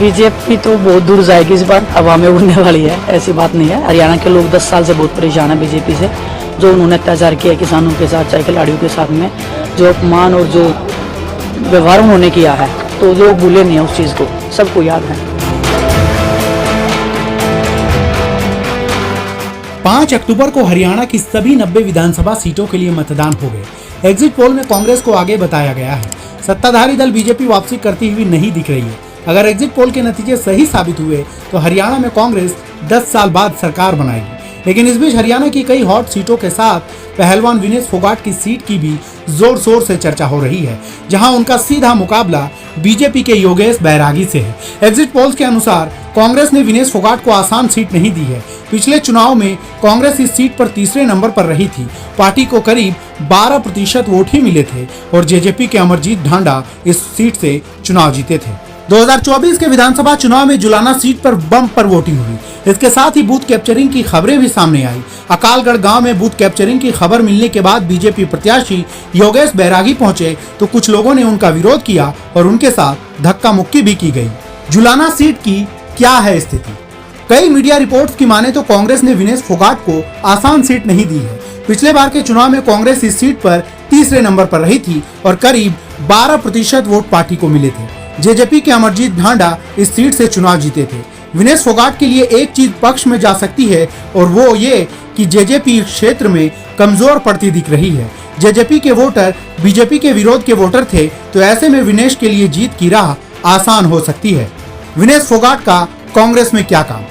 BJP तो बहुत दूर जाएगी इस बार, अब हमें उड़ने वाली है, ऐसी बात नहीं है। हरियाणा के लोग 10 साल से बहुत परेशान है बीजेपी से। जो उन्होंने अत्याचार किया किसानों के साथ, चाहे खिलाड़ियों के साथ में, जो अपमान और जो व्यवहार उन्होंने किया है, तो लोग भूले नहीं है उस चीज़ को, सबको याद है। 5 अक्टूबर को हरियाणा की सभी 90 विधानसभा सीटों के लिए मतदान हो गए। एग्जिट पोल में कांग्रेस को आगे बताया गया है। सत्ताधारी दल बीजेपी वापसी करती हुई नहीं दिख रही है। अगर एग्जिट पोल के नतीजे सही साबित हुए तो हरियाणा में कांग्रेस 10 साल बाद सरकार बनाएगी। लेकिन इस बीच हरियाणा की कई हॉट सीटों के साथ पहलवान विनेश फोगाट की सीट की भी जोर शोर से चर्चा हो रही है, जहां उनका सीधा मुकाबला बीजेपी के योगेश बैरागी से है। एग्जिट पोल्स के अनुसार कांग्रेस ने विनेश फोगाट को आसान सीट नहीं दी है। पिछले चुनाव में कांग्रेस इस सीट पर तीसरे नंबर पर रही थी। पार्टी को करीब 12% वोट ही मिले थे और जेजेपी के अमरजीत ढांडा इस सीट से चुनाव जीते थे। 2024 के विधानसभा चुनाव में जुलाना सीट पर बम्पर वोटिंग हुई। इसके साथ ही बूथ कैप्चरिंग की खबरें भी सामने आई। अकालगढ़ गांव में बूथ कैप्चरिंग की खबर मिलने के बाद बीजेपी प्रत्याशी योगेश बैरागी पहुंचे तो कुछ लोगों ने उनका विरोध किया और उनके साथ धक्का मुक्की भी की गई। जुलाना सीट की क्या है स्थिति? कई मीडिया रिपोर्ट्स की माने तो कांग्रेस ने विनेश फोगाट को आसान सीट नहीं दी है। पिछले बार के चुनाव में कांग्रेस इस सीट पर तीसरे नंबर पर रही थी और करीब 12% वोट पार्टी को मिले थे। जेजेपी के अमरजीत ढांडा इस सीट से चुनाव जीते थे। विनेश फोगाट के लिए एक चीज पक्ष में जा सकती है और वो ये कि जेजेपी क्षेत्र में कमजोर पड़ती दिख रही है। जेजेपी के वोटर बीजेपी के विरोध के वोटर थे, तो ऐसे में विनेश के लिए जीत की राह आसान हो सकती है। विनेश फोगाट का कांग्रेस में क्या काम?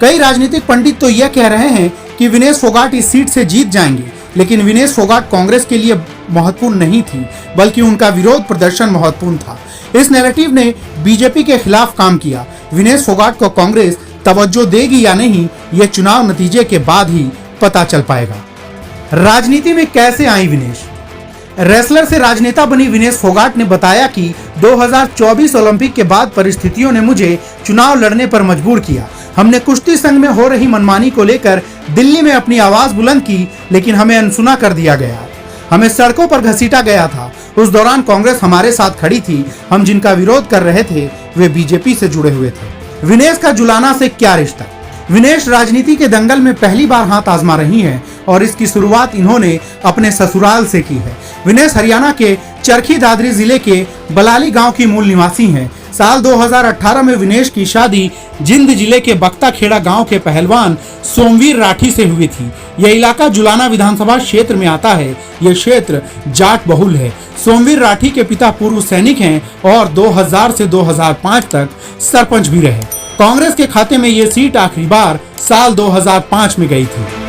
कई राजनीतिक पंडित तो यह कह रहे हैं कि विनेश फोगाट इस सीट से जीत जाएंगे, लेकिन विनेश फोगाट कांग्रेस के लिए महत्वपूर्ण नहीं थी, बल्कि उनका विरोध प्रदर्शन महत्वपूर्ण था। इस नैरेटिव ने बीजेपी के खिलाफ काम किया। विनेश फोगाट को कांग्रेस तवज्जो देगी या नहीं, यह चुनाव नतीजे के बाद ही पता चल पाएगा। राजनीति में कैसे आई विनेश? रेसलर से राजनेता बनी विनेश फोगाट ने बताया कि 2024 ओलंपिक के बाद परिस्थितियों ने मुझे चुनाव लड़ने पर मजबूर किया। हमने कुश्ती संघ में हो रही मनमानी को लेकर दिल्ली में अपनी आवाज बुलंद की, लेकिन हमें अनसुना कर दिया गया। हमें सड़कों पर घसीटा गया था। उस दौरान कांग्रेस हमारे साथ खड़ी थी। हम जिनका विरोध कर रहे थे वे बीजेपी से जुड़े हुए थे। विनेश का जुलाना से क्या रिश्ता? विनेश राजनीति के दंगल में पहली बार हाथ आजमा रही हैं और इसकी शुरुआत इन्होंने अपने ससुराल से की है। विनेश हरियाणा के चरखी दादरी जिले के बलाली गांव की मूल निवासी हैं। साल 2018 में विनेश की शादी जिंद जिले के बख्ता खेड़ा गांव के पहलवान सोमवीर राठी से हुई थी। यह इलाका जुलाना विधानसभा क्षेत्र में आता है। यह क्षेत्र जाट बहुल है। सोमवीर राठी के पिता पूर्व सैनिक हैं और 2000 से 2005 तक सरपंच भी रहे। कांग्रेस के खाते में यह सीट आखिरी बार साल 2005 में गई थी।